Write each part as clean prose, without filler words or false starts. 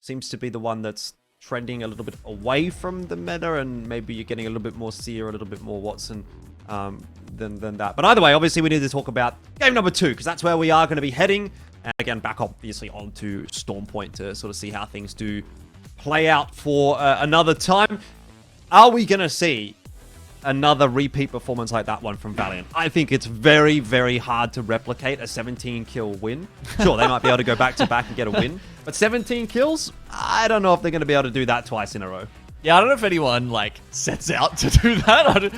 seems to be the one that's trending a little bit away from the meta, and maybe you're getting a little bit more Seer, a little bit more Watson than that. But either way, obviously we need to talk about game number 2, because that's where we are going to be heading. And again, back obviously onto Storm Point to sort of see how things do play out for another time. Are we going to see another repeat performance like that one from Valiant? I think it's very, very hard to replicate a 17-kill win. Sure, they might be able to go back-to-back and get a win. But 17 kills? I don't know if they're going to be able to do that twice in a row. Yeah, I don't know if anyone, like, sets out to do that.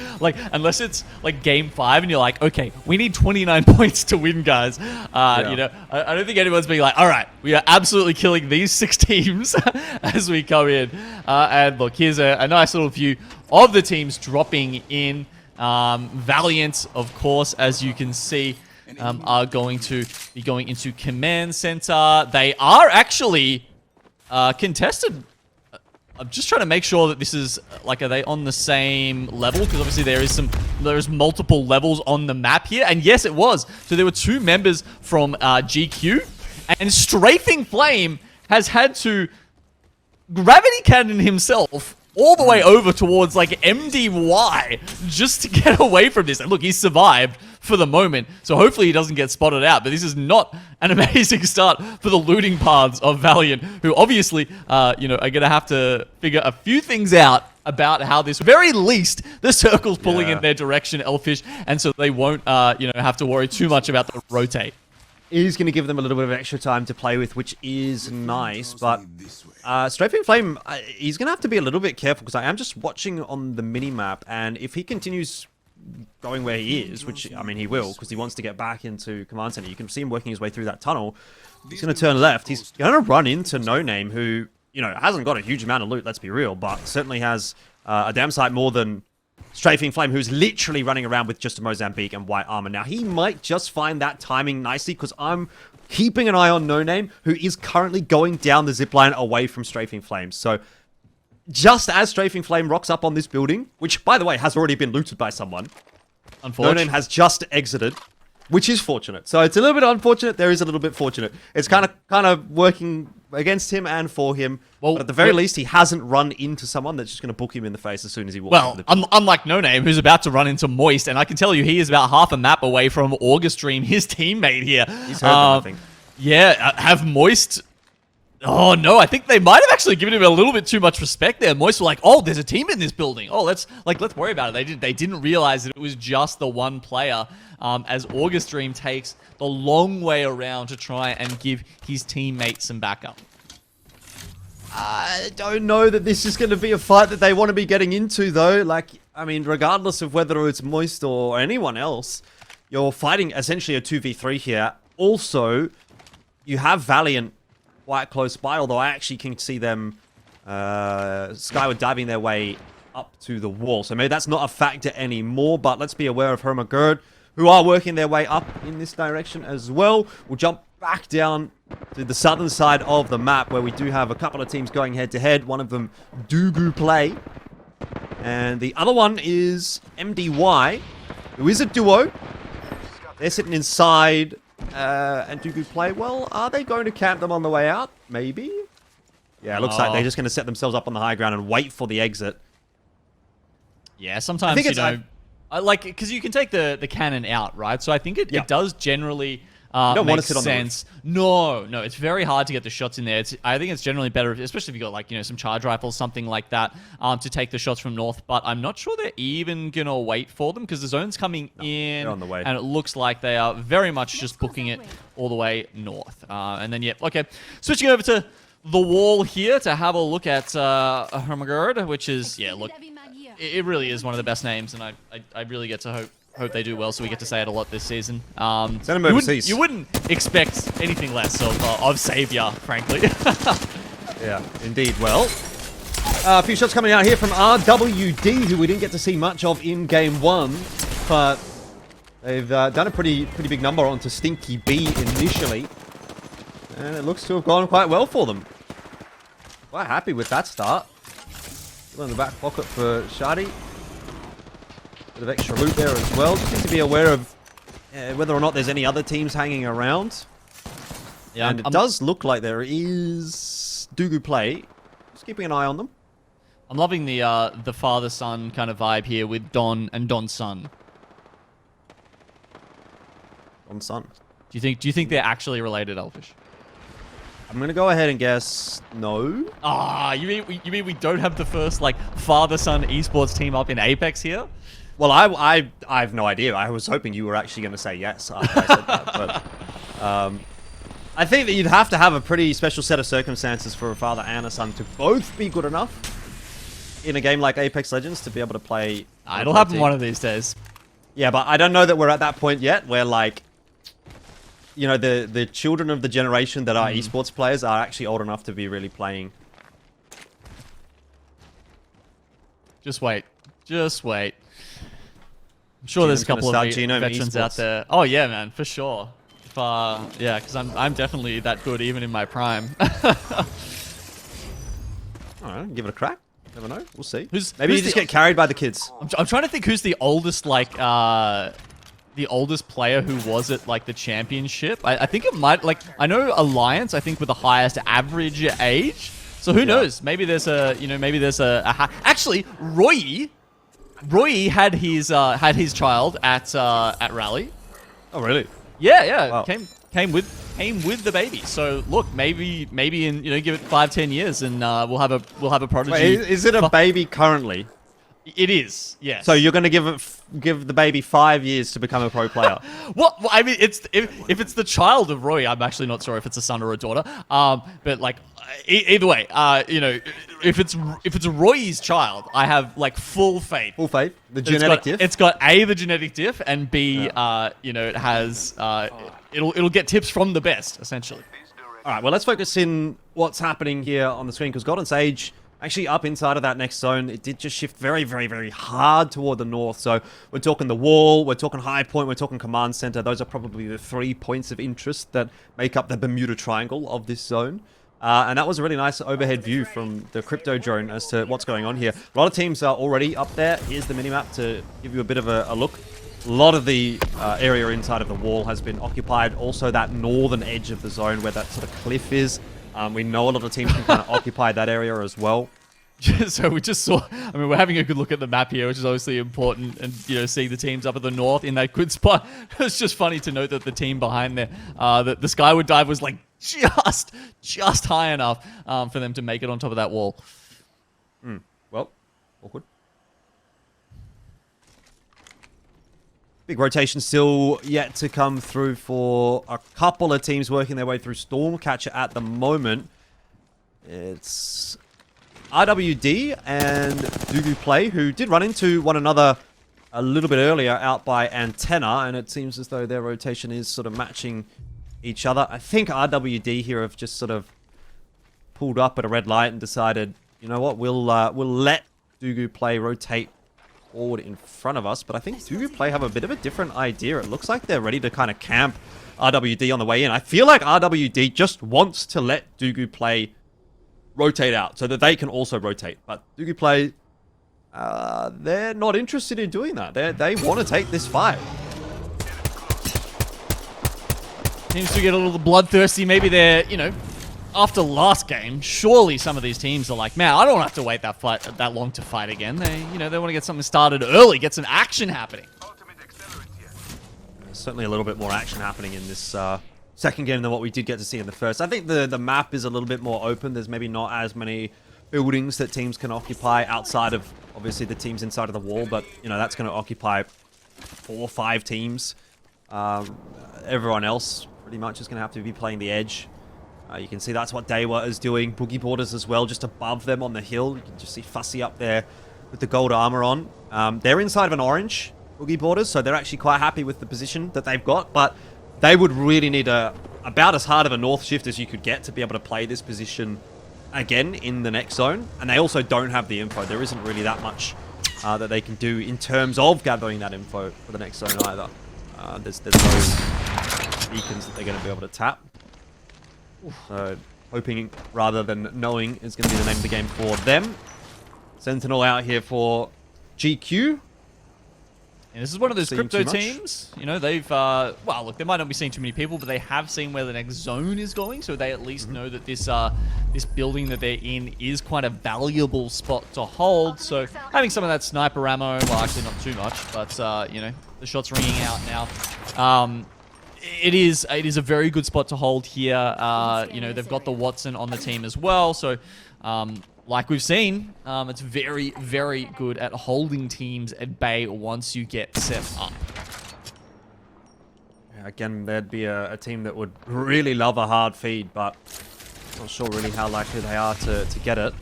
Unless it's, like, game 5 and you're like, okay, we need 29 points to win, guys. Yeah. You know, I don't think anyone's being like, all right, we are absolutely killing these 6 teams as we come in. And look, here's a nice little view of the teams dropping in. Valiant, of course, as you can see, are going to be going into Command Center. They are actually contested. I'm just trying to make sure that this is, like, are they on the same level? Because obviously there's multiple levels on the map here. And yes, it was. So there were 2 members from GQ. And Strafing Flame has had to gravity cannon himself all the way over towards, like, MDY just to get away from this. And look, he's survived for the moment, so hopefully he doesn't get spotted out. But this is not an amazing start for the looting paths of Valiant, who obviously, you know, are going to have to figure a few things out about how this, very least, the circle's pulling in their direction, Elfish, and so they won't, you know, have to worry too much about the rotate. Is going to give them a little bit of extra time to play with, which is nice, but Strafing Flame, he's going to have to be a little bit careful, because I am just watching on the mini-map, and if he continues going where he is, which, I mean, he will, because he wants to get back into Command Center. You can see him working his way through that tunnel. He's going to turn left. He's going to run into No Name, who, you know, hasn't got a huge amount of loot, let's be real, but certainly has a damn sight more than Strafing Flame, who's literally running around with just a Mozambique and white armor. Now, he might just find that timing nicely, because I'm keeping an eye on No Name, who is currently going down the zipline away from Strafing Flame. So, just as Strafing Flame rocks up on this building, which, by the way, has already been looted by someone, No Name has just exited, which is fortunate. So it's a little bit unfortunate. There is a little bit fortunate. It's kind of working against him and for him. Well, but at the very least, he hasn't run into someone that's just going to book him in the face as soon as he walks. Well, unlike No Name, who's about to run into Moist, and I can tell you he is about half a map away from Augustream, his teammate here. He's heard them, I think. Yeah, have Moist... Oh, no, I think they might have actually given him a little bit too much respect there. Moist were like, oh, there's a team in this building. Oh, let's worry about it. They didn't realize that it was just the one player, as Augustream takes the long way around to try and give his teammate some backup. I don't know that this is going to be a fight that they want to be getting into, though. Like, I mean, regardless of whether it's Moist or anyone else, you're fighting essentially a 2v3 here. Also, you have Valiant quite close by, although I actually can see them skyward diving their way up to the wall. So maybe that's not a factor anymore, but let's be aware of Hermagerd, who are working their way up in this direction as well. We'll jump back down to the southern side of the map, where we do have a couple of teams going head-to-head. One of them, Dugu Play, and the other one is MDY, who is a duo. They're sitting inside... and Dugu Play, well, are they going to camp them on the way out? Maybe? Yeah, it looks like they're just going to set themselves up on the high ground and wait for the exit. Yeah, sometimes, you know, like, because you can take the cannon out, right? So I think it does generally make sense. No, it's very hard to get the shots in there. I think it's generally better, especially if you got, like, you know, some charge rifles, something like that, to take the shots from north. But I'm not sure they're even gonna wait for them, because the zone's coming in, on the way, and it looks like they are very much just booking it all the way north. And then okay, switching over to the wall here to have a look at Hermagerd, which is look, it really is one of the best names, and I really get to hope they do well, so we get to say it a lot this season. Send him overseas. You wouldn't expect anything less of Savior, frankly. Yeah, indeed. Well, a few shots coming out here from RWD, who we didn't get to see much of in Game 1, but they've done a pretty big number onto Stinky B initially, and it looks to have gone quite well for them. Quite happy with that start. Still in the back pocket for Shadi. Bit of extra loot there as well. Just need to be aware of whether or not there's any other teams hanging around. Yeah, and it does look like there is is Dugu Play. Just keeping an eye on them. I'm loving the father-son kind of vibe here with Don and Don's son. On Sun. Do you think they're actually related, Elfish? I'm gonna go ahead and guess no. Ah, you mean we don't have the first like father-son esports team up in Apex here? Well, I have no idea. I was hoping you were actually going to say yes after I said that, but I think that you'd have to have a pretty special set of circumstances for a father and a son to both be good enough in a game like Apex Legends to be able to play. It'll happen one of these days. Yeah, but I don't know that we're at that point yet where like, you know, the children of the generation that are esports players are actually old enough to be really playing. Just wait. Just wait. I'm sure there's a couple of veterans out there. Oh yeah, man, for sure. Yeah, because I'm definitely that good even in my prime. Alright, give it a crack. Never know. We'll see. Maybe you just get carried by the kids. I'm trying to think who's the oldest like the oldest player who was at like the championship. I think it might I know Alliance. I think with the highest average age. So who knows? Maybe there's actually Roy had his child at Rally. Oh really? Yeah. Wow. Came with the baby. So look, maybe in give it 5-10 years and we'll have a prodigy. Wait, is it a baby currently? It is. Yes. So you're going to give the baby 5 years to become a pro player? Well, I mean, if it's the child of Roy, I'm actually not sure if it's a son or a daughter. But like either way, if it's Roy's child, I have like full faith. Full faith. The genetic diff. It's got A, the genetic diff, and B, it has it'll get tips from the best essentially. All right. Well, let's focus in what's happening here on the screen because Golden Sage. Actually, up inside of that next zone, it did just shift very, very, very hard toward the north. So we're talking the wall, we're talking high point, we're talking command center. Those are probably the 3 points of interest that make up the Bermuda Triangle of this zone. And that was a really nice overhead view from the crypto drone as to what's going on here. A lot of teams are already up there. Here's the minimap to give you a bit of a look. A lot of the area inside of the wall has been occupied. Also, that northern edge of the zone where that sort of cliff is. We know a lot of teams can kind of occupy that area as well. So we just saw, I mean, we're having a good look at the map here, which is obviously important, and, seeing the teams up at the north in that good spot. It's just funny to note that the team behind there, the Skyward Dive was like just high enough for them to make it on top of that wall. Well, awkward. Big rotation still yet to come through for a couple of teams working their way through Stormcatcher at the moment. It's RWD and Dugu Play, who did run into one another a little bit earlier out by Antenna, and it seems as though their rotation is sort of matching each other. I think RWD here have just sort of pulled up at a red light and decided, you know what, we'll let Dugu Play rotate forward in front of us, but I think Dugu Play have a bit of a different idea. It looks like they're ready to kind of camp RWD on the way in. I feel like RWD just wants to let Dugu Play rotate out so that they can also rotate, but Dugu Play, they're not interested in doing that. They want to take this fight. Seems to get a little bloodthirsty. Maybe they're, after last game, surely some of these teams are like, man, I don't have to wait that long to fight again. They want to get something started early, get some action happening. There's certainly a little bit more action happening in this second game than what we did get to see in the first. I think the map is a little bit more open. There's maybe not as many buildings that teams can occupy outside of, obviously, the teams inside of the wall, but, that's going to occupy 4 or 5 teams. Everyone else pretty much is going to have to be playing the edge. You can see that's what Dewa is doing. Boogie Borders as well, just above them on the hill. You can just see Fussy up there with the gold armor on. They're inside of an orange Boogie Borders, so they're actually quite happy with the position that they've got, but they would really need about as hard of a north shift as you could get to be able to play this position again in the next zone. And they also don't have the info. There isn't really that much that they can do in terms of gathering that info for the next zone either. There's no beacons that they're going to be able to tap. So hoping rather than knowing is going to be the name of the game for them. Sentinel out here for GQ. And this is one of those crypto teams. They've, well, look, they might not be seeing too many people, but they have seen where the next zone is going, so they at least know that this building that they're in is quite a valuable spot to hold. So having some of that sniper ammo, well, actually not too much, but you know, the shot's ringing out now. It is a very good spot to hold here. You know, they've got the Watson on the team as well, so like we've seen, it's very, very good at holding teams at bay once you get set up. Yeah, again, there'd be a team that would really love a hard feed, but not sure really how likely they are to get it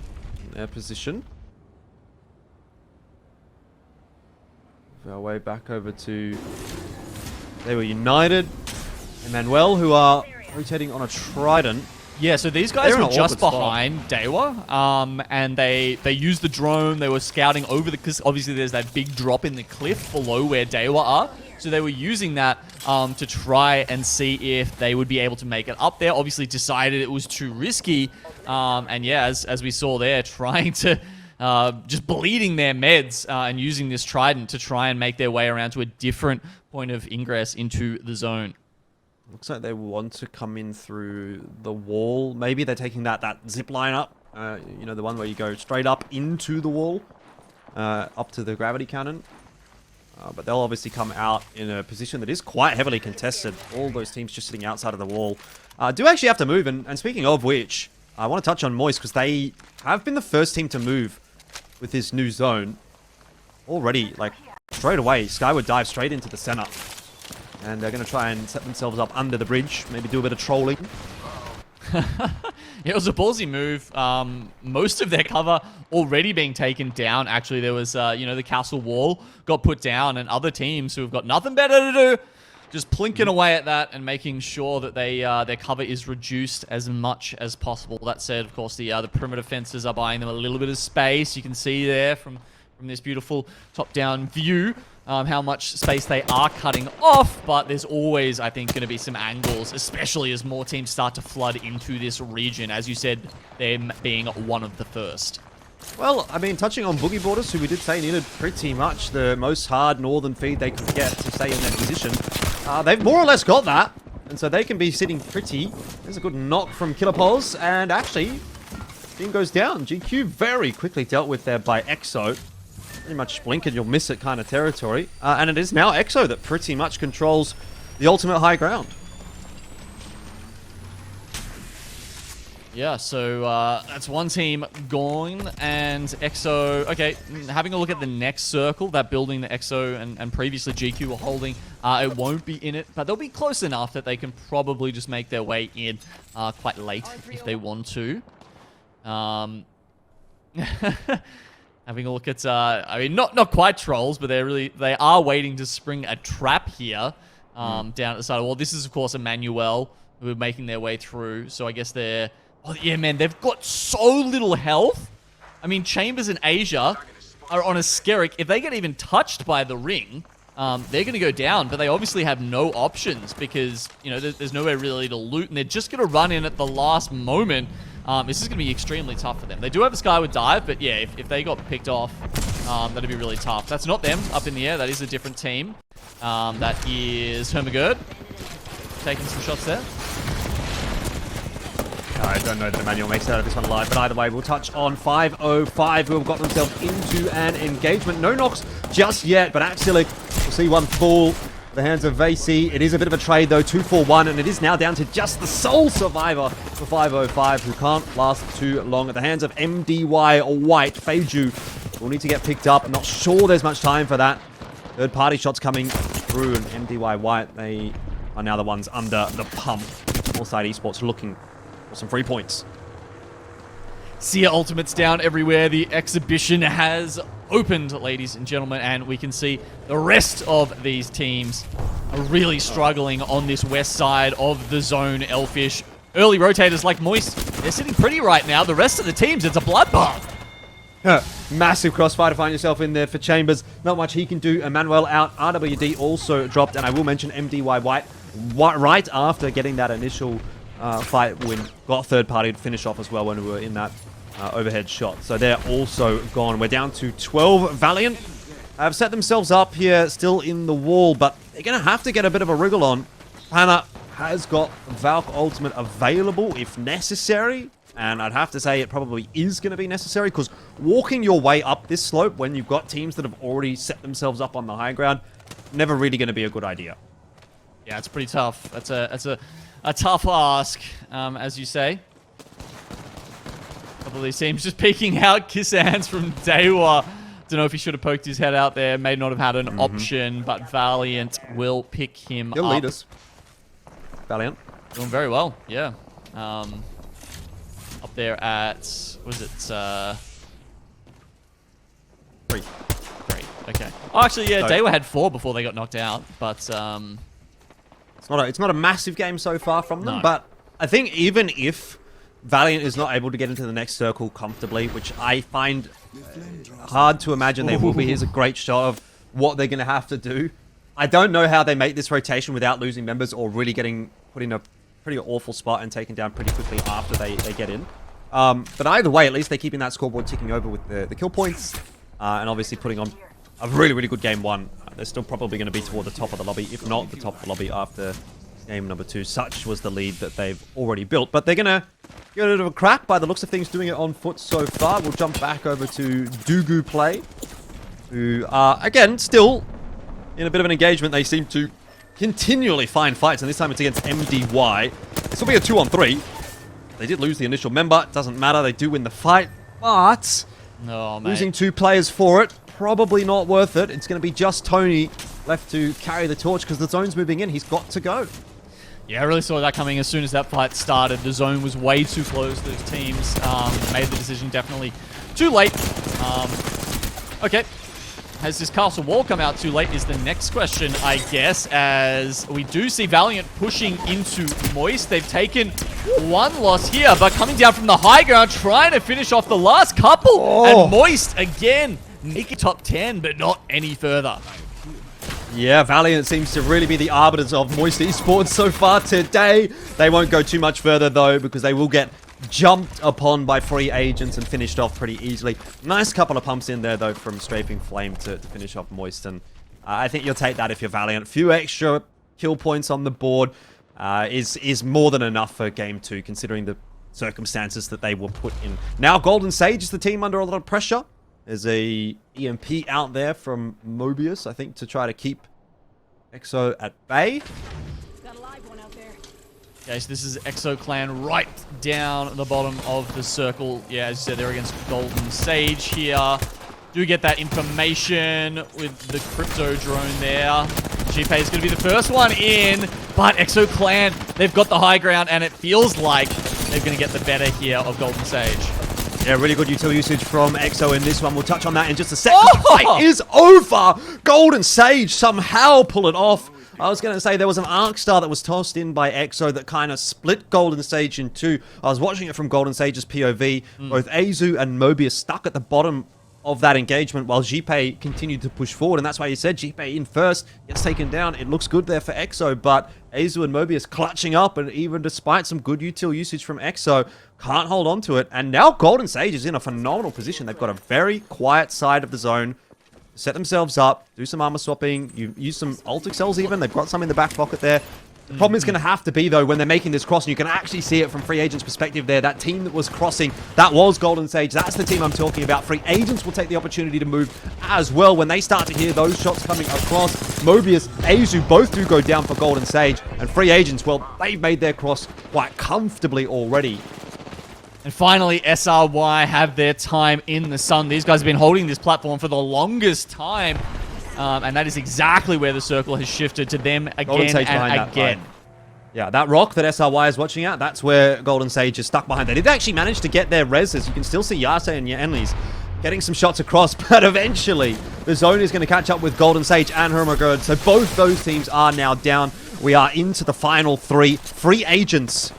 in their position. Our way back over to... They were United. Emmanuel, who are rotating on a Trident. Yeah, so these guys were just behind spot. Dewa, and they used the drone. They were scouting over the... Because obviously there's that big drop in the cliff below where Dewa are. So they were using that to try and see if they would be able to make it up there. Obviously decided it was too risky. And yeah, as we saw there, trying to... just bleeding their meds and using this Trident to try and make their way around to a different point of ingress into the zone. Looks like they want to come in through the wall. Maybe they're taking that zip line up. You know, the one where you go straight up into the wall, up to the gravity cannon. But they'll obviously come out in a position that is quite heavily contested. All those teams just sitting outside of the wall. Do actually have to move. And speaking of which, I want to touch on Moist because they have been the first team to move with this new zone. Already, like, straight away, Skyward dive straight into the center. And they're going to try and set themselves up under the bridge. Maybe do a bit of trolling. It was a ballsy move. Most of their cover already being taken down. Actually, there was, you know, the castle wall got put down. And other teams who have got nothing better to do, just plinking away at that and making sure that they their cover is reduced as much as possible. That said, of course, the perimeter fences are buying them a little bit of space. You can see there from this beautiful top-down view how much space they are cutting off, but there's always, I think, going to be some angles, especially as more teams start to flood into this region. As you said, them being one of the first. Well, I mean, touching on Boogie Boarders, who we did say needed pretty much the most hard northern feed they could get to stay in their position. They've more or less got that, and so they can be sitting pretty. There's a good knock from Killerpos, and actually, team goes down. GQ very quickly dealt with there by Exo. Pretty much blink and you'll miss it kind of territory. And it is now Exo that pretty much controls the ultimate high ground. Yeah, so that's one team gone, and Exo... Okay, having a look at the next circle, that building that Exo and previously GQ were holding, it won't be in it, but they'll be close enough that they can probably just make their way in quite late if they want to. Having a look at, I mean, not quite trolls, but they are waiting to spring a trap here down at the side of the wall. This is, of course, Emmanuel, who are making their way through. So I guess they're... Oh, yeah, man, they've got so little health. I mean, Chambers and Asia are on a Skerrick. If they get even touched by the ring, they're going to go down, but they obviously have no options because, you know, there's nowhere really to loot, and they're just going to run in at the last moment. This is going to be extremely tough for them. They do have a Skyward dive, but yeah, if they got picked off, that'd be really tough. That's not them up in the air. That is a different team. That is Hermagerd taking some shots there. I don't know that Emmanuel makes it out of this one alive, but either way, we'll touch on 505, who have got themselves into an engagement. No knocks just yet, but Axilic will see one fall. The hands of Vasey. It is a bit of a trade though, 2-4-1, and it is now down to just the sole survivor for 505, who can't last too long at the hands of MDY White. Feiju will need to get picked up. I'm not sure there's much time for that. Third party shots coming through, and MDY White, they are now the ones under the pump. Allside Esports looking for some free points. Seer ultimates down everywhere. The exhibition has opened, ladies and gentlemen, and we can see the rest of these teams are really struggling on this west side of the zone. Elfish, early rotators like Moist, they're sitting pretty right now. The rest of the teams, it's a bloodbath. Massive crossfire to find yourself in there for Chambers. Not much he can do. Emmanuel out. RWD also dropped, and I will mention MDY White right after getting that initial fight win. Got third party to finish off as well when we were in that overhead shot. So they're also gone. We're down to 12. Valiant have set themselves up here, still in the wall, but they're going to have to get a bit of a wriggle on. Hannah has got Valk Ultimate available if necessary. And I'd have to say it probably is going to be necessary, because walking your way up this slope when you've got teams that have already set themselves up on the high ground, never really going to be a good idea. Yeah, it's pretty tough. That's a tough ask, as you say. A couple of these teams just peeking out. Kissans from Dewa. Don't know if he should have poked his head out there. May not have had an option, but Valiant will pick him He'll up. lead us. Valiant. Doing very well, yeah. Up there at, was it, 3. 3, okay. Oh, actually, yeah, Dewa had 4 before they got knocked out, but, It's not a massive game so far from them, No. but I think even if Valiant is not able to get into the next circle comfortably, which I find hard to imagine they will be. Here's a great shot of what they're going to have to do. I don't know how they make this rotation without losing members or really getting put in a pretty awful spot and taken down pretty quickly after they get in. But either way, at least they're keeping that scoreboard ticking over with the kill points and obviously putting on a really, really good game 1. They're still probably going to be toward the top of the lobby, if not the top of the lobby after game number 2. Such was the lead that they've already built. But they're going to get a bit of a crack by the looks of things, doing it on foot so far. We'll jump back over to Dugu Play, who are, again, still in a bit of an engagement. They seem to continually find fights, and this time it's against MDY. This will be a 2-on-3. They did lose the initial member. It doesn't matter. They do win the fight, but oh, mate. losing 2 players for it, probably not worth it. It's going to be just Tony left to carry the torch because the zone's moving in. He's got to go. Yeah, I really saw that coming as soon as that fight started. The zone was way too close. Those teams made the decision definitely too late. Okay. Has this castle wall come out too late is the next question, I guess, as we do see Valiant pushing into Moist. They've taken 1 loss here, but coming down from the high ground, trying to finish off the last couple. Oh. And Moist, again, making top 10, but not any further. Yeah, Valiant seems to really be the arbiters of Moist Esports so far today. They won't go too much further, though, because they will get jumped upon by free agents and finished off pretty easily. Nice couple of pumps in there, though, from Strafing Flame to finish off Moist. And I think you'll take that if you're Valiant. A few extra kill points on the board is more than enough for Game 2, considering the circumstances that they were put in. Now, Golden Sage is the team under a lot of pressure. There's a EMP out there from Mobius, I think, to try to keep EXO at bay. Got a live one out there. Okay, so this is EXO Clan right down the bottom of the circle. Yeah, as you said, they're against Golden Sage here. Do get that information with the crypto drone there. GP is going to be the first one in, but EXO Clan, they've got the high ground, and it feels like they're going to get the better here of Golden Sage. Yeah, really good util usage from EXO in this one. We'll touch on that in just a sec. Oh! The fight is over! Golden Sage somehow pull it off. I was going to say there was an Arc Star that was tossed in by EXO that kind of split Golden Sage in 2. I was watching it from Golden Sage's POV. Both Azu and Mobius stuck at the bottom of that engagement while Jipe continued to push forward, and that's why you said Jipe in first, gets taken down. It looks good there for EXO, but Azu and Mobius clutching up, and even despite some good util usage from EXO, can't hold on to it. And now Golden Sage is in a phenomenal position. They've got a very quiet side of the zone, set themselves up, do some armor swapping, you use some ult excels even. They've got some in the back pocket there. The problem is going to have to be, though, when they're making this cross, and you can actually see it from Free Agent's perspective there, that team that was crossing, that was Golden Sage. That's the team I'm talking about. Free Agents will take the opportunity to move as well when they start to hear those shots coming across. Mobius, Azu both do go down for Golden Sage, and Free Agents, well, they've made their cross quite comfortably already. And finally, SRY have their time in the sun. These guys have been holding this platform for the longest time. And that is exactly where the circle has shifted to them again and again. Yeah, that rock that SRY is watching at, that's where Golden Sage is stuck behind. They did actually manage to get their reses. You can still see Yase and Yanlis getting some shots across, but eventually the zone is going to catch up with Golden Sage and Hermagerd. So both those teams are now down. We are into the final 3. Free Agents,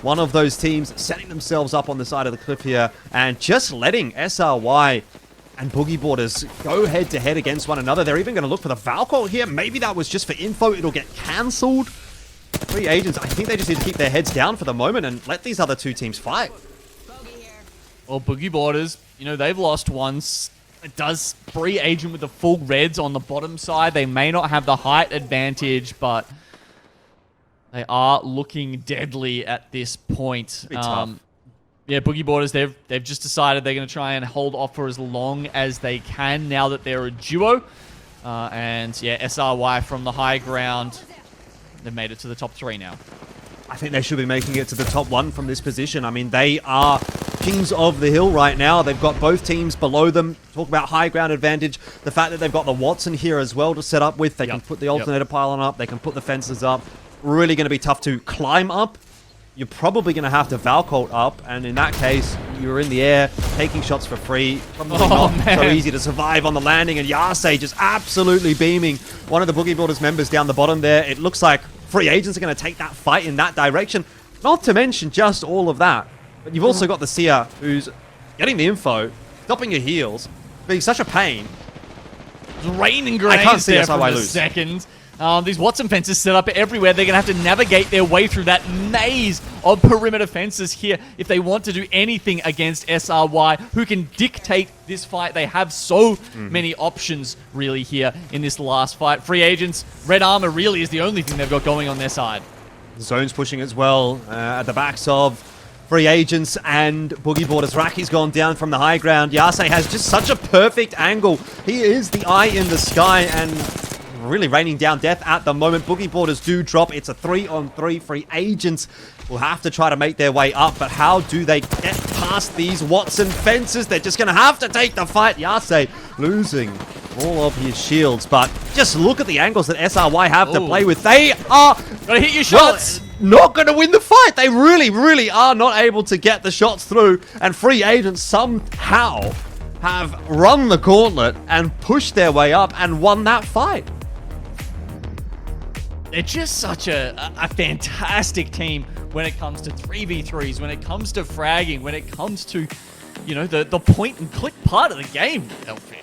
one of those teams, setting themselves up on the side of the cliff here and just letting SRY and Boogie Boarders go head-to-head against one another. They're even going to look for the Valkyrie here. Maybe that was just for info. It'll get cancelled. Free Agents, I think they just need to keep their heads down for the moment and let these other two teams fight. Well, Boogie Boarders, you know, they've lost once. It does Free Agent with the full reds on the bottom side. They may not have the height advantage, but they are looking deadly at this point. Be tough. Yeah, Boogie Boarders, they've just decided they're going to try and hold off for as long as they can now that they're a duo. And yeah, SRY from the high ground, they've made it to the top 3 now. I think they should be making it to the top 1 from this position. I mean, they are kings of the hill right now. They've got both teams below them. Talk about high ground advantage. The fact that they've got the Watson here as well to set up with. They can put the alternator pylon up. They can put the fences up. Really going to be tough to climb up. You're probably going to have to Valcolt up, and in that case, you're in the air, taking shots for free. Probably not so easy to survive on the landing, and Yase just absolutely beaming one of the Boogie Boarders members down the bottom there. It looks like free agents are going to take that fight in that direction. Not to mention just all of that, but you've also got the Seer, who's getting the info, stopping your heals, being such a pain. It's raining grenades there for a second. These Watson fences set up everywhere. They're going to have to navigate their way through that maze of perimeter fences here if they want to do anything against SRY, who can dictate this fight. They have so many options, really, here in this last fight. Free agents, red armor really is the only thing they've got going on their side. Zone's pushing as well at the backs of free agents and Boogie Boarders. Raki's gone down from the high ground. Yase has just such a perfect angle. He is the eye in the sky and really raining down death at the moment. Boogie Boarders do drop. It's a 3-on-3. Free agents will have to try to make their way up, but how do they get past these Watson fences? They're just going to have to take the fight. Yase losing all of his shields, but just look at the angles that SRY have to play with. They are gotta hit your shots. Not going to win the fight. They really, really are not able to get the shots through, and free agents somehow have run the gauntlet and pushed their way up and won that fight. They're just such a fantastic team when it comes to 3v3s, when it comes to fragging, when it comes to, you know, the point and click part of the game, Elfish.